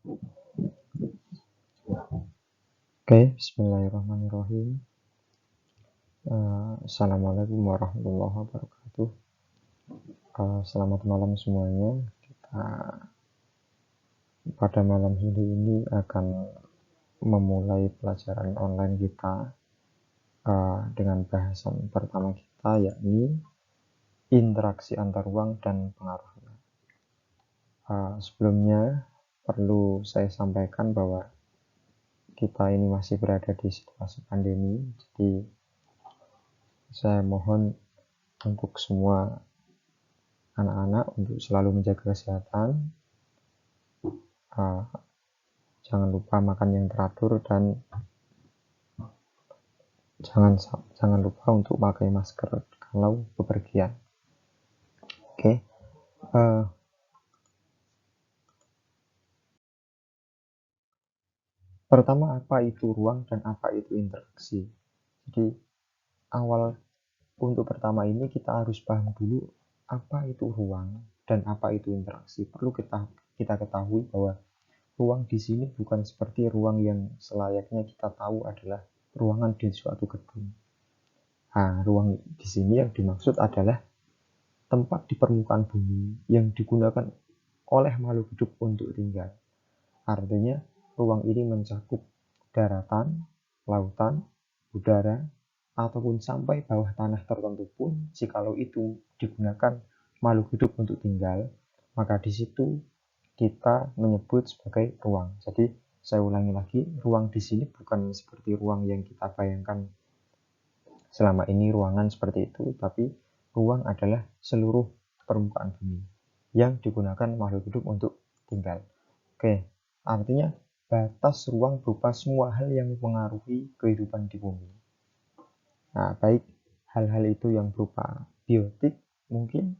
Oke, bismillahirrahmanirrahim. Assalamualaikum warahmatullahi wabarakatuh. Selamat malam semuanya. Kita pada malam hari ini akan memulai pelajaran online kita dengan bahasan pertama kita, yakni interaksi antar ruang dan pengaruhnya. Sebelumnya perlu saya sampaikan bahwa kita ini masih berada di situasi pandemi, jadi saya mohon untuk semua anak-anak untuk selalu menjaga kesehatan, jangan lupa makan yang teratur, dan jangan lupa untuk pakai masker kalau bepergian. Oke. Pertama, apa itu ruang dan apa itu interaksi? Jadi awal untuk pertama ini kita harus paham dulu apa itu ruang dan apa itu interaksi. Perlu kita ketahui bahwa ruang di sini bukan seperti ruang yang selayaknya kita tahu adalah ruangan di suatu gedung. Ruang di sini yang dimaksud adalah tempat di permukaan bumi yang digunakan oleh makhluk hidup untuk tinggal. Artinya, ruang ini mencakup daratan, lautan, udara, ataupun sampai bawah tanah tertentu pun, jikalau itu digunakan makhluk hidup untuk tinggal, maka di situ kita menyebut sebagai ruang. Jadi, saya ulangi lagi, ruang di sini bukan seperti ruang yang kita bayangkan selama ini ruangan seperti itu, tapi ruang adalah seluruh permukaan bumi yang digunakan makhluk hidup untuk tinggal. Oke, artinya batas ruang berupa semua hal yang mempengaruhi kehidupan di bumi. Baik hal-hal itu yang berupa biotik, mungkin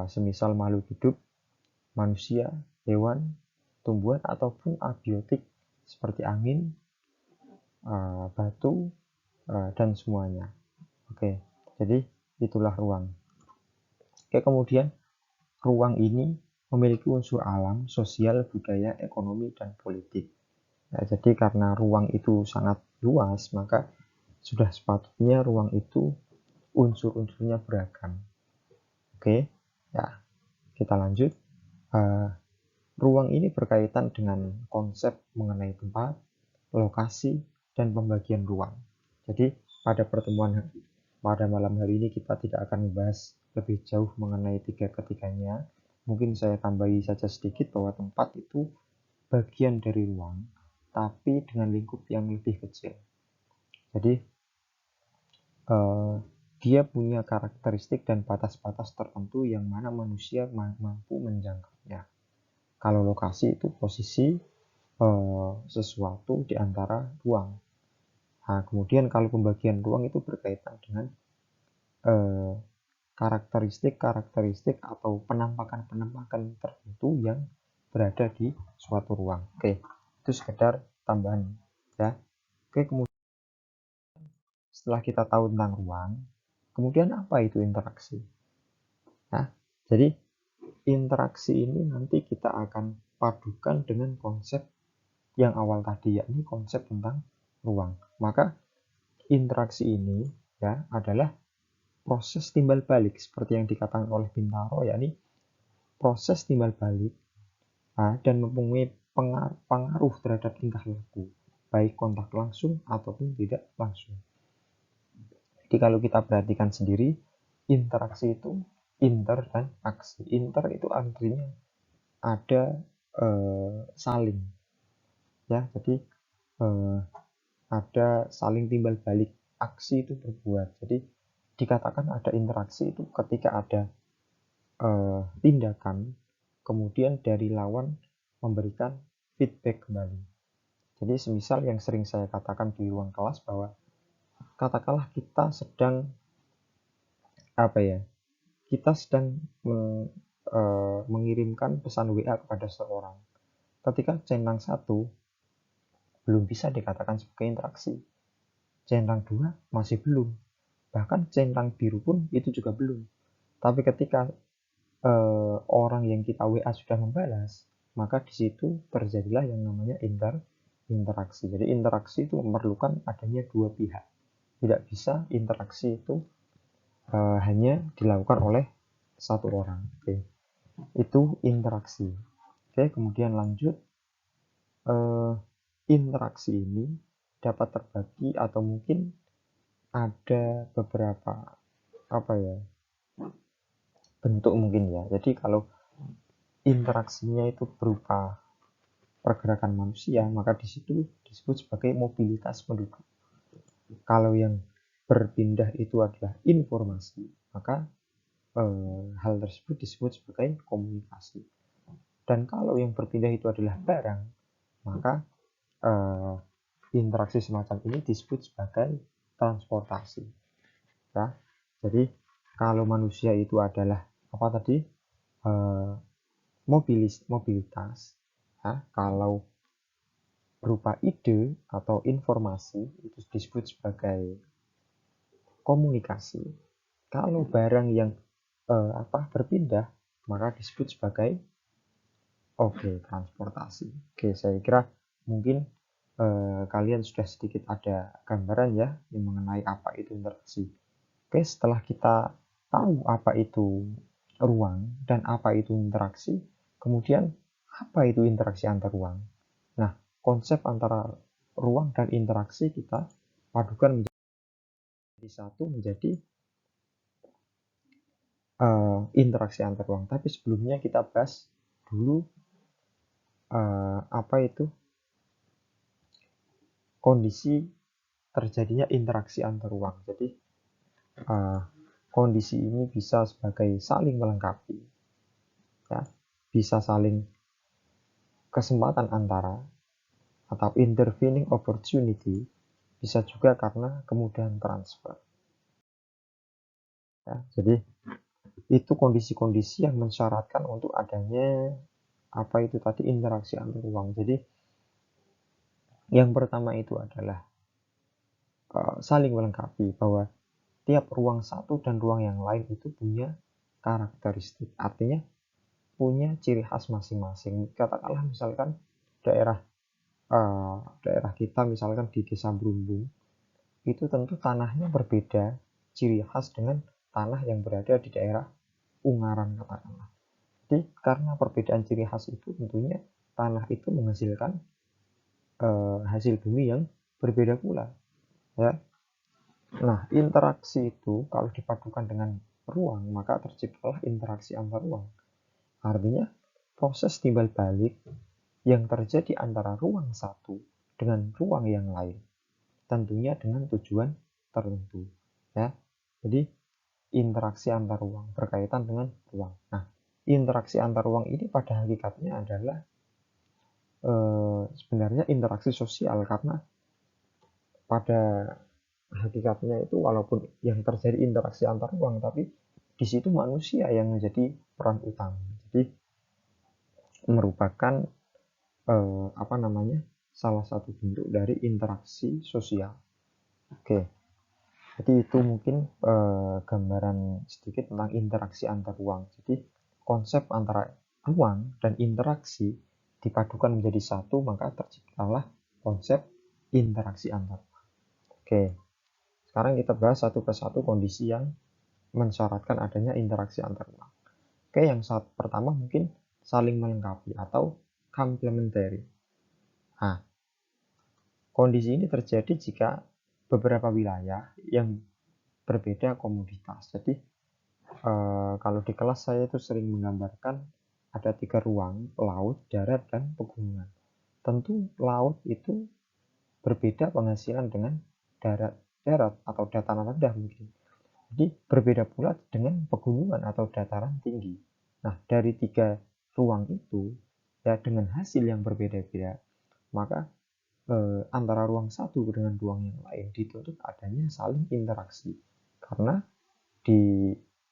semisal makhluk hidup, manusia, hewan, tumbuhan, ataupun abiotik seperti angin, batu, dan semuanya. Oke, jadi itulah ruang. Oke, kemudian ruang ini memiliki unsur alam, sosial, budaya, ekonomi, dan politik. Jadi karena ruang itu sangat luas, maka sudah sepatutnya ruang itu unsur-unsurnya beragam. Oke, ya kita lanjut. Ruang ini berkaitan dengan konsep mengenai tempat, lokasi, dan pembagian ruang. Jadi pada malam hari ini kita tidak akan membahas lebih jauh mengenai ketiganya. Mungkin saya tambahi saja sedikit bahwa tempat itu bagian dari ruang, tapi dengan lingkup yang lebih kecil. Jadi dia punya karakteristik dan batas-batas tertentu yang mana manusia mampu menjangkaunya. Kalau lokasi itu posisi sesuatu di antara ruang. Kemudian kalau pembagian ruang itu berkaitan dengan karakteristik atau penampakan tertentu yang berada di suatu ruang. Oke, itu sekedar tambahan ya. Oke, kemudian setelah kita tahu tentang ruang, kemudian apa itu interaksi? Jadi interaksi ini nanti kita akan padukan dengan konsep yang awal tadi, yakni konsep tentang ruang. Maka interaksi ini ya adalah proses timbal balik seperti yang dikatakan oleh Bintaro, yakni proses timbal balik dan mempunyai pengaruh terhadap tingkah laku, baik kontak langsung ataupun tidak langsung. Jadi kalau kita perhatikan sendiri, interaksi itu inter dan aksi. Inter itu artinya ada saling, ya. Jadi ada saling timbal balik, aksi itu berbuat. Jadi dikatakan ada interaksi itu ketika ada tindakan, kemudian dari lawan memberikan feedback kembali. Jadi semisal yang sering saya katakan di ruang kelas bahwa katakanlah kita sedang mengirimkan pesan WA kepada seseorang. Ketika centang 1 belum bisa dikatakan sebagai interaksi, centang 2 masih belum, bahkan centang biru pun itu juga belum. Tapi ketika orang yang kita WA sudah membalas, maka di situ terjadilah yang namanya interaksi. Jadi interaksi itu memerlukan adanya dua pihak. Tidak bisa interaksi itu hanya dilakukan oleh satu orang. Oke. Itu interaksi. Oke, kemudian lanjut. Interaksi ini dapat terbagi atau mungkin ada beberapa bentuk mungkin ya. Jadi kalau interaksinya itu berupa pergerakan manusia, maka di situ disebut sebagai mobilitas penduduk. Kalau yang berpindah itu adalah informasi, maka hal tersebut disebut sebagai komunikasi. Dan kalau yang berpindah itu adalah barang, maka interaksi semacam ini disebut sebagai transportasi. Ya, jadi kalau manusia itu adalah apa tadi mobilitas, ya, kalau berupa ide atau informasi itu disebut sebagai komunikasi. Kalau barang yang berpindah maka disebut sebagai transportasi. Saya kira mungkin kalian sudah sedikit ada gambaran ya mengenai apa itu interaksi. Setelah kita tahu apa itu ruang dan apa itu interaksi, kemudian apa itu interaksi antar ruang. Nah, konsep antara ruang dan interaksi kita padukan menjadi satu, menjadi interaksi antar ruang. Tapi sebelumnya kita bahas dulu apa itu kondisi terjadinya interaksi antar ruang. Jadi kondisi ini bisa sebagai saling melengkapi, ya, bisa saling kesempatan antara atau intervening opportunity, bisa juga karena kemudahan transfer. Ya, jadi itu kondisi-kondisi yang mensyaratkan untuk adanya apa itu tadi interaksi antar ruang. Jadi yang pertama itu adalah saling melengkapi, bahwa tiap ruang satu dan ruang yang lain itu punya karakteristik, artinya punya ciri khas masing-masing. Katakanlah misalkan daerah kita misalkan di Desa Brumbung, itu tentu tanahnya berbeda ciri khas dengan tanah yang berada di daerah Ungaran katakanlah. Jadi karena perbedaan ciri khas itu tentunya tanah itu menghasilkan hasil bumi yang berbeda pula, ya. Nah, interaksi itu kalau dipadukan dengan ruang, maka terciptalah interaksi antar ruang. Artinya, proses timbal balik yang terjadi antara ruang satu dengan ruang yang lain, tentunya dengan tujuan tertentu. Ya, jadi interaksi antar ruang berkaitan dengan ruang. Nah, interaksi antar ruang ini pada hakikatnya adalah sebenarnya interaksi sosial, karena pada hakikatnya itu walaupun yang terjadi interaksi antar ruang, tapi di situ manusia yang menjadi peran utama. Jadi merupakan salah satu bentuk dari interaksi sosial. Jadi itu mungkin gambaran sedikit tentang interaksi antar ruang. Jadi konsep antara ruang dan interaksi dipadukan menjadi satu, maka terciptalah konsep interaksi antar ruang. Sekarang kita bahas satu persatu kondisi yang mensyaratkan adanya interaksi antar ruang. Yang pertama mungkin saling melengkapi atau complementary. Nah, kondisi ini terjadi jika beberapa wilayah yang berbeda komoditas. Jadi kalau di kelas saya itu sering menggambarkan ada 3 ruang, laut, darat, dan pegunungan. Tentu laut itu berbeda penghasilan dengan darat atau dataran rendah mungkin. Jadi berbeda pula dengan pegunungan atau dataran tinggi. Nah, dari 3 ruang itu ya dengan hasil yang berbeda-beda, maka antara ruang satu dengan ruang yang lain dituntut adanya saling interaksi, karena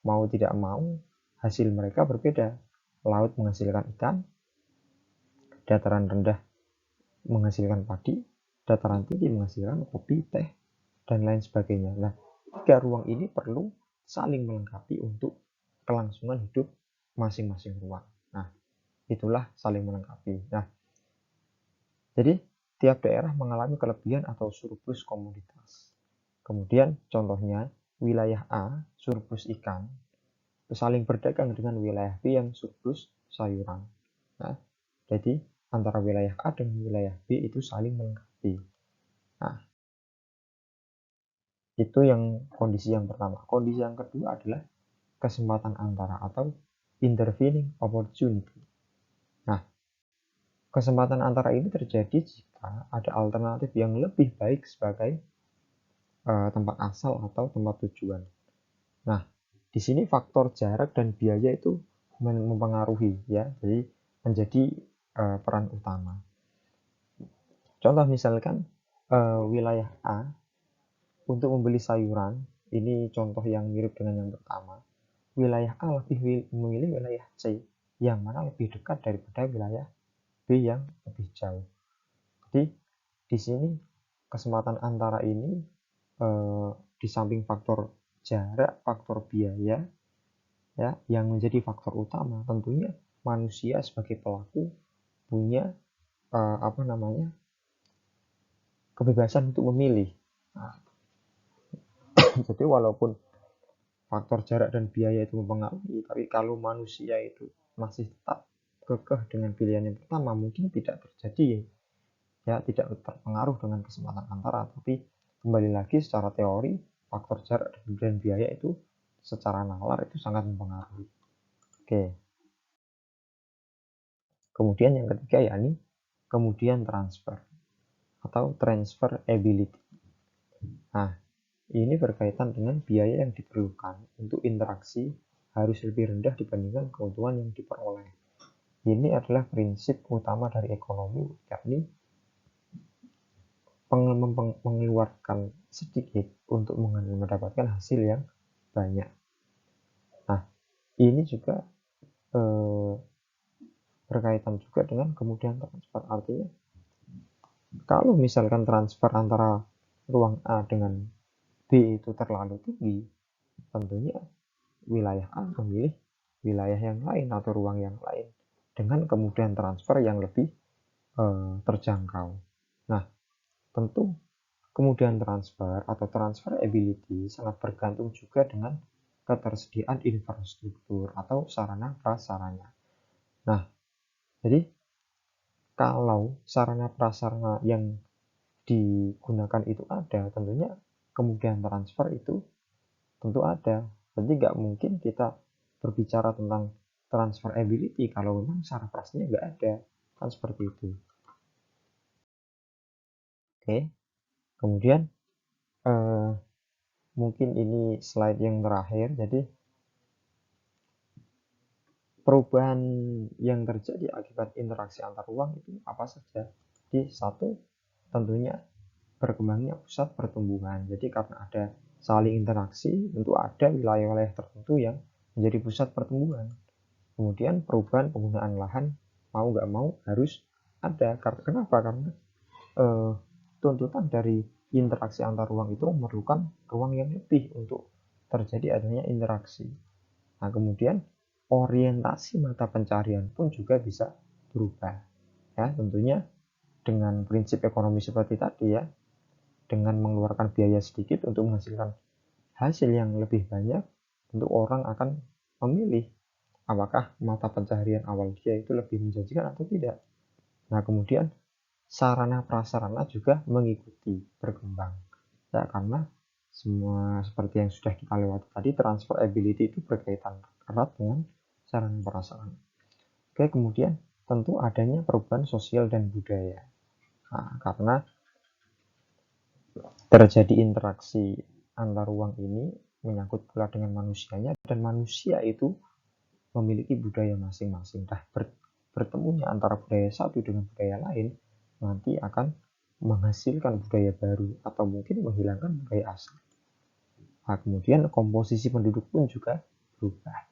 mau tidak mau hasil mereka berbeda. Laut menghasilkan ikan, dataran rendah menghasilkan padi, dataran tinggi menghasilkan kopi, teh, dan lain sebagainya. Nah, 3 ruang ini perlu saling melengkapi untuk kelangsungan hidup masing-masing ruang. Nah, itulah saling melengkapi. Nah, jadi tiap daerah mengalami kelebihan atau surplus komoditas. Kemudian contohnya wilayah A surplus ikan saling berdagang dengan wilayah B yang surplus sayuran. Nah, jadi antara wilayah A dan wilayah B itu saling melengkapi. Nah, itu yang kondisi yang pertama. Kondisi yang kedua adalah kesempatan antara atau intervening opportunity. Nah, kesempatan antara ini terjadi jika ada alternatif yang lebih baik sebagai tempat asal atau tempat tujuan. Nah, di sini faktor jarak dan biaya itu mempengaruhi ya, jadi menjadi peran utama. Contoh misalkan wilayah A untuk membeli sayuran, ini contoh yang mirip dengan yang pertama. Wilayah A lebih memilih wilayah C yang mana lebih dekat daripada wilayah B yang lebih jauh. Jadi di sini kesempatan antara ini di samping faktor jarak, faktor biaya ya yang menjadi faktor utama, tentunya manusia sebagai pelaku punya kebebasan untuk memilih. Nah, jadi walaupun faktor jarak dan biaya itu mempengaruhi, tapi kalau manusia itu masih tetap kekeh dengan pilihan yang pertama, mungkin tidak terjadi ya, tidak terpengaruh dengan kesempatan antara. Tapi kembali lagi secara teori, faktor jarak dan biaya itu secara nalar itu sangat mempengaruhi. Oke. Kemudian yang ketiga yakni kemudian transfer atau transfer ability. Nah, ini berkaitan dengan biaya yang diperlukan untuk interaksi harus lebih rendah dibandingkan keuntungan yang diperoleh. Ini adalah prinsip utama dari ekonomi, yakni mengeluarkan sedikit untuk mendapatkan hasil yang banyak. Nah, ini juga berkaitan juga dengan kemudian transfer. Artinya, kalau misalkan transfer antara ruang A dengan B itu terlalu tinggi, tentunya wilayah A memilih wilayah yang lain atau ruang yang lain dengan kemudian transfer yang lebih terjangkau. Nah, tentu kemudian transfer atau transfer ability sangat bergantung juga dengan ketersediaan infrastruktur atau sarana prasarana. Nah, jadi kalau sarana prasarana yang digunakan itu ada, tentunya kemudian transfer itu tentu ada. Jadi nggak mungkin kita berbicara tentang transfer ability kalau memang sarana prasarana nggak ada, kan seperti itu. Oke, kemudian mungkin ini slide yang terakhir. Jadi perubahan yang terjadi akibat interaksi antar ruang itu apa saja? Jadi satu, tentunya berkembangnya pusat pertumbuhan. Jadi karena ada saling interaksi, tentu ada wilayah-wilayah tertentu yang menjadi pusat pertumbuhan. Kemudian perubahan penggunaan lahan mau nggak mau harus ada. Kenapa? Karena tuntutan dari interaksi antar ruang itu memerlukan ruang yang lebih untuk terjadi adanya interaksi. Nah, kemudian orientasi mata pencarian pun juga bisa berubah. Ya, tentunya dengan prinsip ekonomi seperti tadi ya, dengan mengeluarkan biaya sedikit untuk menghasilkan hasil yang lebih banyak, tentu orang akan memilih apakah mata pencaharian awal dia itu lebih menjanjikan atau tidak. Nah, kemudian sarana prasarana juga mengikuti berkembang. Ya, karena semua seperti yang sudah kita lewati tadi, transfer ability itu berkaitan erat dengan sarana prasarana. Oke, kemudian tentu adanya perubahan sosial dan budaya. Nah, karena terjadi interaksi antar ruang ini menyangkut pula dengan manusianya, dan manusia itu memiliki budaya masing-masing. Nah, bertemunya antara budaya satu dengan budaya lain nanti akan menghasilkan budaya baru atau mungkin menghilangkan budaya asal. Nah, kemudian komposisi penduduk pun juga berubah.